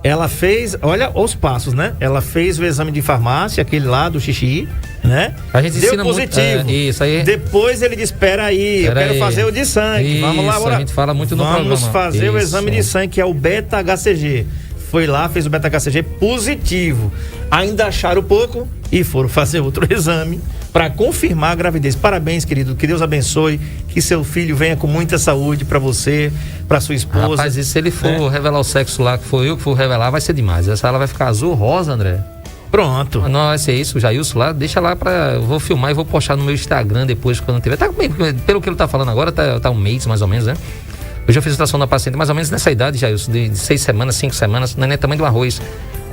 Ela fez, olha os passos, né? Ela fez o exame de farmácia, aquele lá do xixi, né? A gente deu ensina positivo. Muito, isso aí. Depois ele disse, espera aí, eu quero fazer o de sangue. Vamos lá, a gente fala muito no programa. Vamos fazer o exame de sangue, que é o beta-HCG. Foi lá, fez o beta-HCG positivo. Ainda acharam pouco e foram fazer outro exame para confirmar a gravidez. Parabéns, querido. Que Deus abençoe. Que seu filho venha com muita saúde para você, para sua esposa. Rapaz, e se ele for revelar o sexo lá, que foi eu que for revelar, vai ser demais. Essa ela vai ficar azul rosa, André. Pronto. Não vai ser isso, o Jailson lá, deixa lá eu vou filmar e vou postar no meu Instagram depois, quando tiver. Tá bem, pelo que ele tá falando agora, tá um mês mais ou menos, né? Eu já fiz a ultrassom da paciente mais ou menos nessa idade, Jailson, de 6 semanas, 5 semanas, não é nem tamanho do arroz.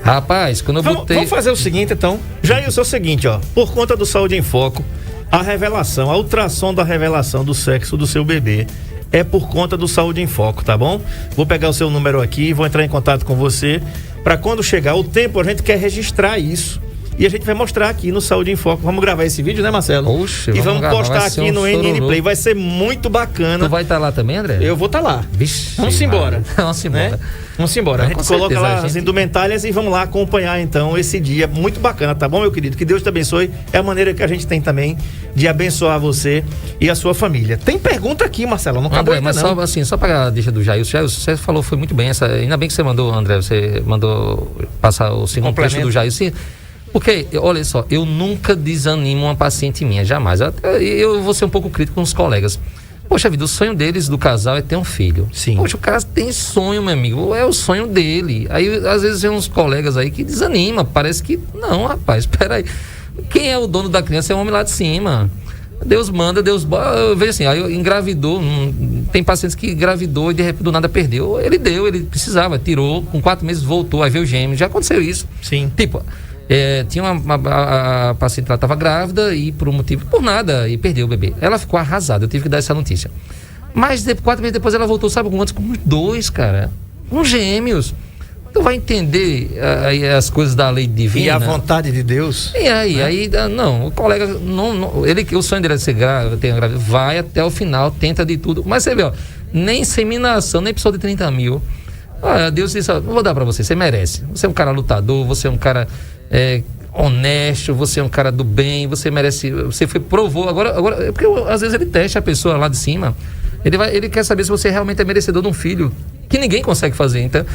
Rapaz, quando eu botei... Vamos fazer o seguinte, então. Jailson, é o seguinte, ó. Por conta do Saúde em Foco, a ultrassom da revelação do sexo do seu bebê é por conta do Saúde em Foco, tá bom? Vou pegar o seu número aqui, vou entrar em contato com você, para quando chegar o tempo, a gente quer registrar isso. E a gente vai mostrar aqui no Saúde em Foco. Vamos gravar esse vídeo, né, Marcelo? Oxe, e vamos postar aqui no NN Play. Vai ser muito bacana. Tu vai estar lá também, André? Eu vou estar lá. Vixe, vamos embora. Vamos embora. Né? Vamos embora. A gente coloca lá as indumentárias e vamos lá acompanhar então esse dia muito bacana, tá bom, meu querido? Que Deus te abençoe. É a maneira que a gente tem também de abençoar você e a sua família. Tem pergunta aqui, Marcelo, não acabou ainda, mas não. só para deixa do Jailson. Jailson, você falou, foi muito bem. Ainda bem que você mandou, André, você mandou passar o segundo trecho do Jailson. Porque, olha só, eu nunca desanimo uma paciente minha, jamais. Eu vou ser um pouco crítico com os colegas. Poxa vida, o sonho deles, do casal, é ter um filho. Sim. Poxa, o cara tem sonho, meu amigo, é o sonho dele. Aí, às vezes, tem uns colegas aí que desanimam, parece que, não, rapaz, espera aí. Quem é o dono da criança é o homem lá de cima. Deus manda, Deus... Eu vejo assim, aí engravidou, tem pacientes que engravidou e de repente do nada perdeu. Ele precisava, tirou, com 4 meses voltou, aí veio o gêmeo, já aconteceu isso. Sim. Tipo... tinha a paciente, ela estava grávida e por nada, e perdeu o bebê. Ela ficou arrasada, eu tive que dar essa notícia. Mas 4 meses depois ela voltou, sabe quantos? Com 2, cara. Com gêmeos. Tu vai entender as coisas da lei divina. E a vontade de Deus. E aí, não, o colega, o sonho dele é ser grávida, vai até o final, tenta de tudo. Mas você vê, ó, nem inseminação, nem pessoa de 30 mil. Deus disse, não vou dar pra você merece. Você é um cara lutador, você é um cara honesto, você é um cara do bem, você merece, você provou, agora porque às vezes ele testa a pessoa lá de cima, ele quer saber se você realmente é merecedor de um filho, que ninguém consegue fazer, então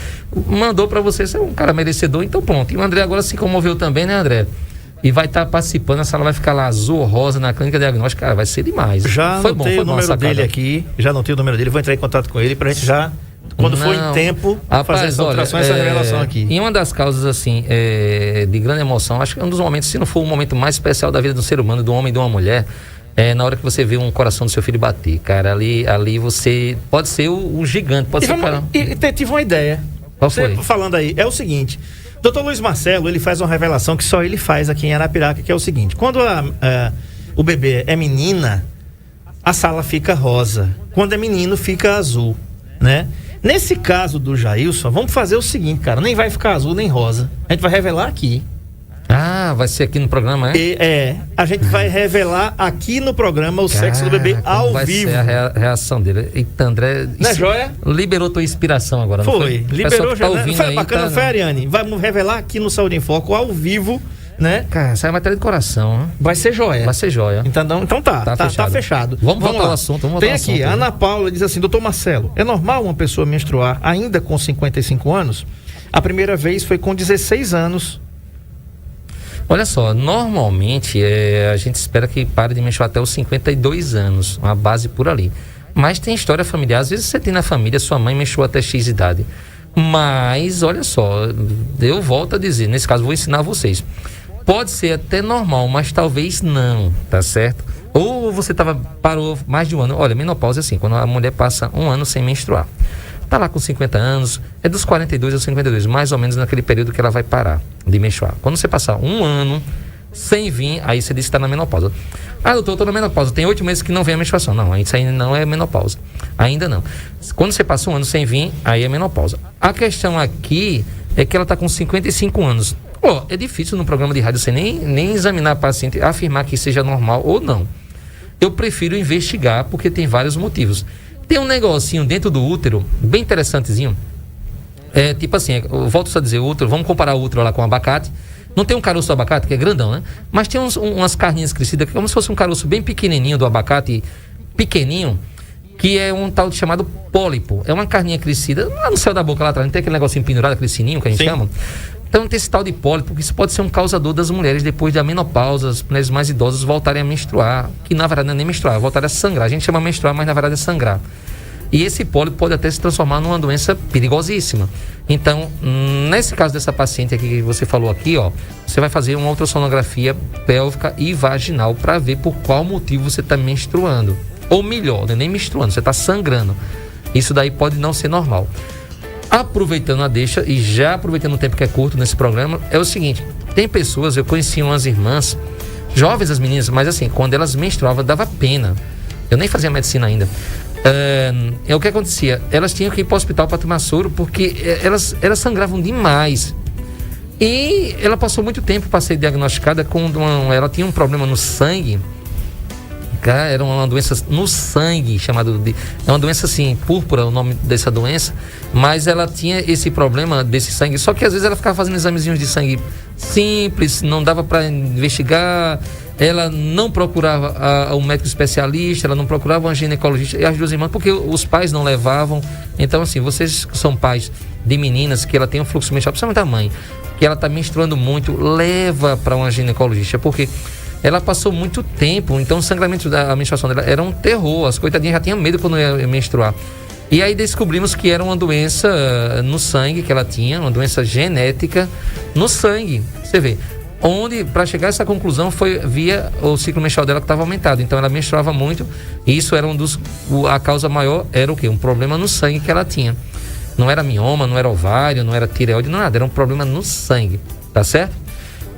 mandou pra você é um cara merecedor, então pronto. E o André agora se comoveu também, né, André? E vai estar participando, a sala vai ficar lá azul, rosa na clínica diagnóstica, cara, vai ser demais. Já anotei o número dele aqui, vou entrar em contato com ele pra gente já... Quando for em tempo, fazer essa alteração, essa revelação aqui. E uma das causas, assim, de grande emoção, acho que é um dos momentos, se não for o momento mais especial da vida do ser humano, do homem e de uma mulher, na hora que você vê um coração do seu filho bater, cara, ali você pode ser um gigante, pode ser um cara... Tive uma ideia. Qual foi? Você falando aí, é o seguinte, Dr. Luiz Marcelo, ele faz uma revelação que só ele faz aqui em Arapiraca, que é o seguinte, quando o bebê é menina, a sala fica rosa, quando é menino fica azul. né? Nesse caso do Jailson, vamos fazer o seguinte, cara, nem vai ficar azul nem rosa. A gente vai revelar aqui. Ah, vai ser aqui no programa, é? A gente vai revelar aqui no programa o sexo do bebê ao vai vivo. Vai ser a reação dele. Eita, André, não é joia? Liberou tua inspiração agora, não foi? Liberou já, tá né? Foi aí, bacana, foi, Ariane? Vamos revelar aqui no Saúde em Foco ao vivo, né? Cara, sai matéria de coração, hein? Vai ser joia. Vai ser joia. Então tá fechado. Vamos voltar ao assunto, Tem aqui, a Ana Paula diz assim: doutor Marcelo, é normal uma pessoa menstruar ainda com 55 anos? A primeira vez foi com 16 anos. Olha só, normalmente a gente espera que pare de menstruar até os 52 anos, uma base por ali. Mas tem história familiar, às vezes você tem na família, sua mãe menstruou até X idade. Mas, olha só, eu volto a dizer, nesse caso vou ensinar vocês. Pode ser até normal, mas talvez não, tá certo? Ou você parou mais de um ano. Olha, menopausa é assim, quando a mulher passa um ano sem menstruar. Tá lá com 50 anos, é dos 42 aos 52, mais ou menos naquele período que ela vai parar de menstruar. Quando você passar um ano sem vir, aí você diz que está na menopausa. Ah, doutor, eu tô na menopausa, tem 8 meses que não vem a menstruação. Não, isso ainda não é menopausa. Ainda não. Quando você passa um ano sem vir, aí é menopausa. A questão aqui é que ela está com 55 anos. É difícil no programa de rádio você nem examinar a paciente, afirmar que seja normal ou não. Eu prefiro investigar, porque tem vários motivos. Tem um negocinho dentro do útero, bem interessantezinho. É tipo assim, eu volto a dizer útero, vamos comparar o útero lá com o abacate. Não tem um caroço do abacate, que é grandão, né? Mas tem umas carninhas crescidas, como se fosse um caroço bem pequenininho do abacate, pequenininho, que é um tal de chamado pólipo. É uma carninha crescida, lá no céu da boca lá atrás, não tem aquele negocinho pendurado, aquele sininho que a gente chama? Então tem esse tal de pólipo, que isso pode ser um causador das mulheres depois da menopausa, as mulheres mais idosas voltarem a menstruar, que na verdade não é nem menstruar, voltarem a sangrar. A gente chama menstruar, mas na verdade é sangrar. E esse pólipo pode até se transformar numa doença perigosíssima. Então, nesse caso dessa paciente aqui que você falou aqui, você vai fazer uma ultrassonografia pélvica e vaginal para ver por qual motivo você está menstruando. Ou melhor, não é nem menstruando, você está sangrando. Isso daí pode não ser normal. Aproveitando a deixa e já aproveitando o tempo que é curto nesse programa, é o seguinte: tem pessoas, eu conheci umas irmãs, jovens as meninas, mas assim, quando elas menstruavam dava pena. Eu nem fazia medicina ainda. O que acontecia? Elas tinham que ir para o hospital para tomar soro, porque elas sangravam demais. E ela passou muito tempo para ser diagnosticada com ela tinha um problema no sangue. Era uma doença no sangue, é uma doença assim, púrpura, o nome dessa doença, mas ela tinha esse problema desse sangue, só que às vezes ela ficava fazendo examezinhos de sangue simples, não dava para investigar, ela não procurava um médico especialista, ela não procurava um ginecologista, e as duas irmãs, porque os pais não levavam. Então assim, vocês que são pais de meninas que ela tem um fluxo menstrual, principalmente a mãe, que ela está menstruando muito, leva para uma ginecologista, porque ela passou muito tempo, então o sangramento da menstruação dela era um terror, as coitadinhas já tinham medo quando ia menstruar. E aí descobrimos que era uma doença no sangue que ela tinha, uma doença genética no sangue. Você vê, onde para chegar a essa conclusão foi via o ciclo menstrual dela que estava aumentado, então ela menstruava muito, e isso era a causa maior era o quê? Um problema no sangue que ela tinha. Não era mioma, não era ovário, não era tireoide, não nada, era um problema no sangue, tá certo?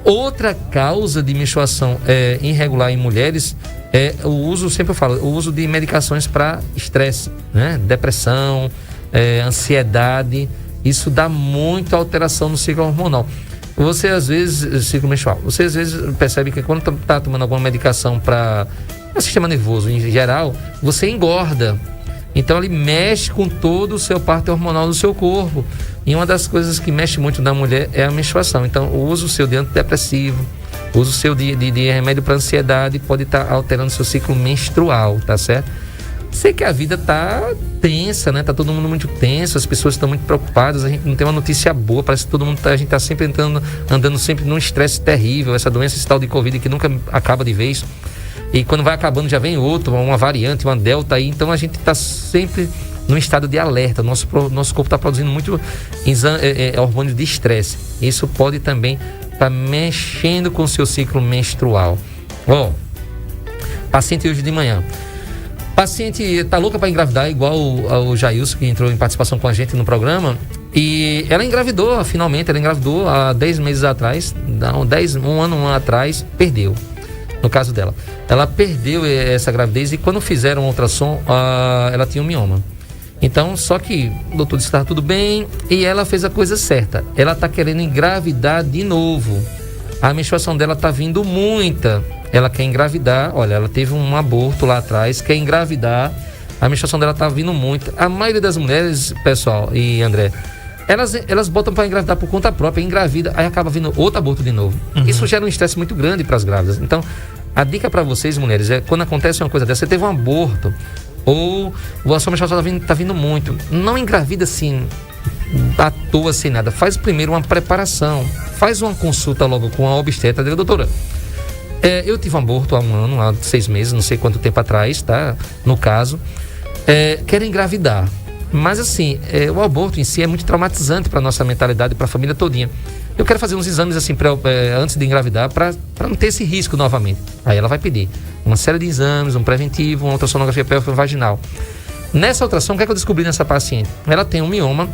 Outra causa de menstruação irregular em mulheres é o uso, sempre eu falo, o uso de medicações para estresse, né? Depressão, ansiedade. Isso dá muita alteração no ciclo hormonal. Você às vezes, ciclo menstrual, você às vezes percebe que quando está tomando alguma medicação para o sistema nervoso em geral, você engorda. Então ele mexe com todo o seu parte hormonal do seu corpo. E uma das coisas que mexe muito na mulher é a menstruação. Então o uso seu de antidepressivo, o uso seu de remédio para ansiedade pode estar alterando seu ciclo menstrual, tá certo? Sei que a vida tá tensa, né? Tá todo mundo muito tenso, as pessoas estão muito preocupadas, a gente não tem uma notícia boa, parece que todo mundo a gente tá sempre andando sempre num estresse terrível, essa doença, esse tal de Covid que nunca acaba de vez. E quando vai acabando já vem outro, uma variante, uma delta aí, então a gente está sempre num estado de alerta, nosso corpo está produzindo muito hormônio de estresse. Isso pode também estar mexendo com o seu ciclo menstrual. Paciente hoje de manhã. Paciente está louca para engravidar, igual o Jailson, que entrou em participação com a gente no programa, e ela engravidou, finalmente, há 10 meses atrás, um ano atrás, perdeu. No caso dela, ela perdeu essa gravidez e quando fizeram um ultrassom, ela tinha um mioma. Então, só que o doutor disse que estava tudo bem e ela fez a coisa certa. Ela está querendo engravidar de novo. A menstruação dela está vindo muita. Ela quer engravidar. Olha, ela teve um aborto lá atrás, quer engravidar. A menstruação dela está vindo muito. A maioria das mulheres, pessoal e André, elas botam para engravidar por conta própria, engravida, aí acaba vindo outro aborto de novo. Isso gera um estresse muito grande para as grávidas. Então, a dica para vocês, mulheres, é quando acontece uma coisa dessa, você teve um aborto ou a sua menstruação está vindo muito, não engravida assim à toa, sem nada. Faz primeiro uma preparação, faz uma consulta logo com a obstetra. Diga, doutora, eu tive um aborto há 1 ano, há 6 meses, não sei quanto tempo atrás, tá? No caso, quero engravidar. Mas assim, o aborto em si é muito traumatizante para nossa mentalidade, para a família todinha. Eu quero fazer uns exames assim antes de engravidar para não ter esse risco novamente. Aí ela vai pedir uma série de exames, um preventivo, uma ultrassonografia pélvico-vaginal. Nessa ultrassom, o que é que eu descobri nessa paciente? Ela tem um mioma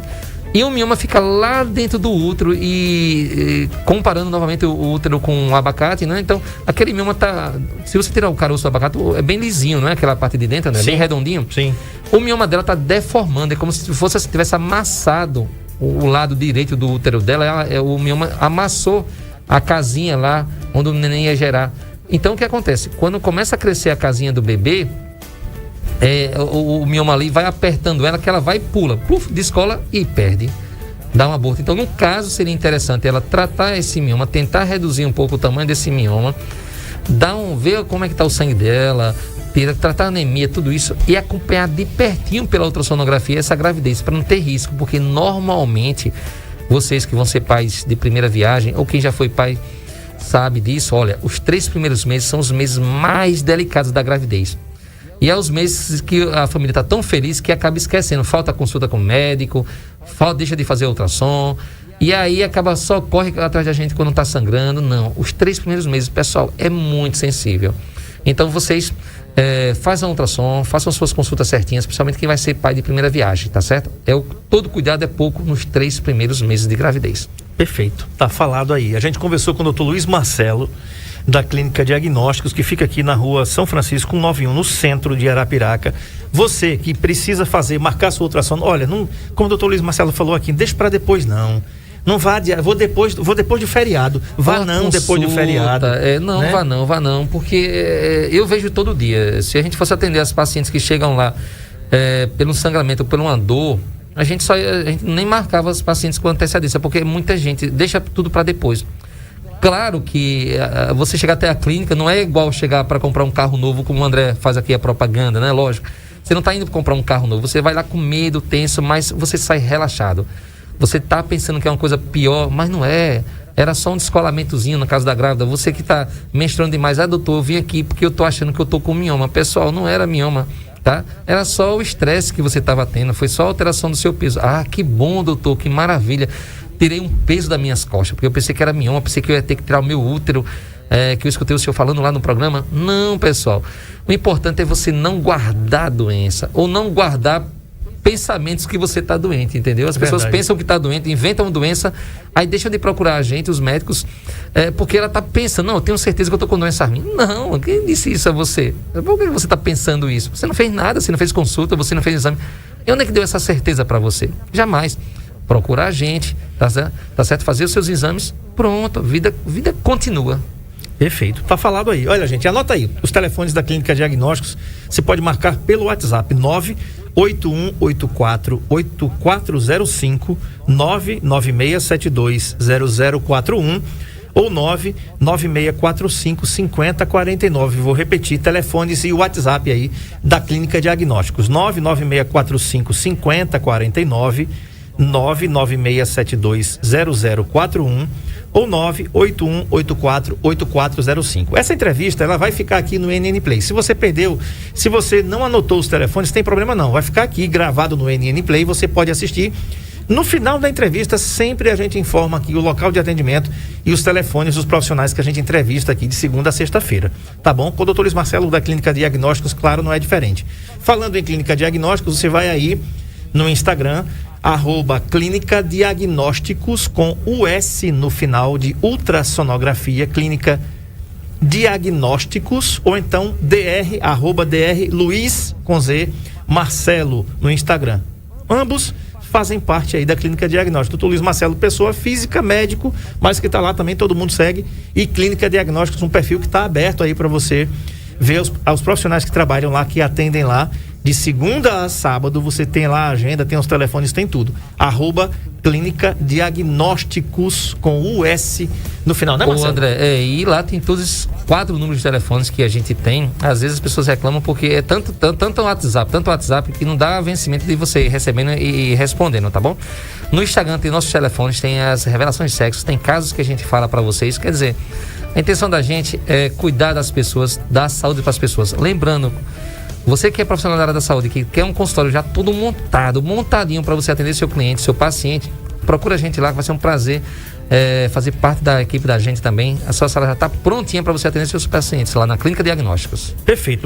e o mioma fica lá dentro do útero e comparando novamente o útero com o abacate, né? Então, aquele mioma se você tirar o caroço do abacate, é bem lisinho, não é? Aquela parte de dentro, né? Sim. Bem redondinho. Sim. O mioma dela está deformando, é como se tivesse amassado o lado direito do útero dela. O mioma amassou a casinha lá onde o neném ia gerar. Então, o que acontece? Quando começa a crescer a casinha do bebê, o mioma ali vai apertando ela, que ela vai e pula, descola e perde, dá um aborto. Então, no caso, seria interessante ela tratar esse mioma, tentar reduzir um pouco o tamanho desse mioma, ver como é que está o sangue dela, tratar a anemia, tudo isso, e acompanhar de pertinho pela ultrassonografia essa gravidez, para não ter risco, porque normalmente vocês que vão ser pais de primeira viagem, ou quem já foi pai sabe disso, olha, os 3 primeiros meses são os meses mais delicados da gravidez. E é os meses que a família está tão feliz que acaba esquecendo, falta consulta com o médico, deixa de fazer ultrassom, e aí só corre atrás da gente quando está sangrando. Não, os 3 primeiros meses, pessoal, é muito sensível. Então vocês façam ultrassom, façam suas consultas certinhas, principalmente quem vai ser pai de primeira viagem, tá certo? Todo cuidado é pouco nos 3 primeiros meses de gravidez. Perfeito, tá falado aí. A gente conversou com o Dr. Luiz Marcelo, da Clínica Diagnósticos, que fica aqui na rua São Francisco 191, no centro de Arapiraca. Você que precisa marcar sua ultrassom, olha, como o Dr. Luiz Marcelo falou aqui, deixa para depois não. Não vá vou depois do feriado. Depois do feriado. Não, né? Vá não, porque eu vejo todo dia. Se a gente fosse atender as pacientes que chegam lá pelo sangramento, por uma dor, a gente nem marcava as pacientes com antecedência, porque muita gente deixa tudo para depois. Claro que você chegar até a clínica não é igual chegar para comprar um carro novo, como o André faz aqui a propaganda, né? Lógico. Você não está indo comprar um carro novo, você vai lá com medo, tenso, mas você sai relaxado. Você está pensando que é uma coisa pior, mas não é. Era só um descolamentozinho na casa da grávida. Você que está menstruando demais, doutor, eu vim aqui porque eu estou achando que eu estou com mioma. Pessoal, não era mioma, tá? Era só o estresse que você estava tendo, foi só a alteração do seu peso. Ah, que bom, doutor, que maravilha. Tirei um peso das minhas costas, porque eu pensei que era mioma, pensei que eu ia ter que tirar o meu útero, que eu escutei o senhor falando lá no programa. Não, pessoal. O importante é você não guardar a doença, ou não guardar pensamentos que você está doente, entendeu? As pessoas pensam que está doente, inventam uma doença, aí deixam de procurar a gente, os médicos, porque ela está pensando, não, eu tenho certeza que eu estou com doença ruim. Não, quem disse isso a você? Por que você está pensando isso? Você não fez nada, você não fez consulta, você não fez exame. E onde é que deu essa certeza para você? Jamais. Procurar a gente, tá certo? Fazer os seus exames, pronto, vida continua. Perfeito, tá falado aí. Olha, gente, anota aí os telefones da Clínica Diagnósticos. Você pode marcar pelo WhatsApp 981848405, 996720041 ou 996455049. Vou repetir, telefones e o WhatsApp aí da Clínica Diagnósticos, 996455049, 996720041 ou 981848405. Essa entrevista, ela vai ficar aqui no NN Play. Se você perdeu, se você não anotou os telefones, tem problema não. Vai ficar aqui gravado no NN Play, você pode assistir. No final da entrevista, sempre a gente informa aqui o local de atendimento e os telefones dos profissionais que a gente entrevista aqui de segunda a sexta-feira. Tá bom? Com o Dr. Luiz Marcelo da Clínica Diagnósticos, claro, não é diferente. Falando em Clínica Diagnósticos, você vai aí no Instagram, @Clínica Diagnósticos, com o S no final de ultrassonografia, Clínica Diagnósticos, ou então @Dr. Luiz com Z Marcelo no Instagram. ambos fazem parte aí da Clínica Diagnóstica. Dr. Luiz Marcelo Pessoa, física, médico, mas que está lá também, todo mundo segue. E Clínica Diagnósticos, um perfil que está aberto aí para você ver os profissionais que trabalham lá, que atendem lá. De segunda a sábado, você tem lá a agenda, tem os telefones, tem tudo. @Clínica Diagnósticos com US no final, né, Marcelo? André, e lá tem todos os 4 números de telefones que a gente tem. Às vezes as pessoas reclamam porque é tanto WhatsApp que não dá vencimento de você recebendo e respondendo, tá bom? No Instagram tem nossos telefones, tem as revelações de sexo, tem casos que a gente fala para vocês. Quer dizer, a intenção da gente é cuidar das pessoas, dar saúde para as pessoas. Lembrando, você que é profissional da área da saúde, que quer um consultório já todo montadinho para você atender seu cliente, seu paciente, procura a gente lá, que vai ser um prazer fazer parte da equipe da gente também. A sua sala já está prontinha para você atender seus pacientes lá na Clínica Diagnósticos. Perfeito.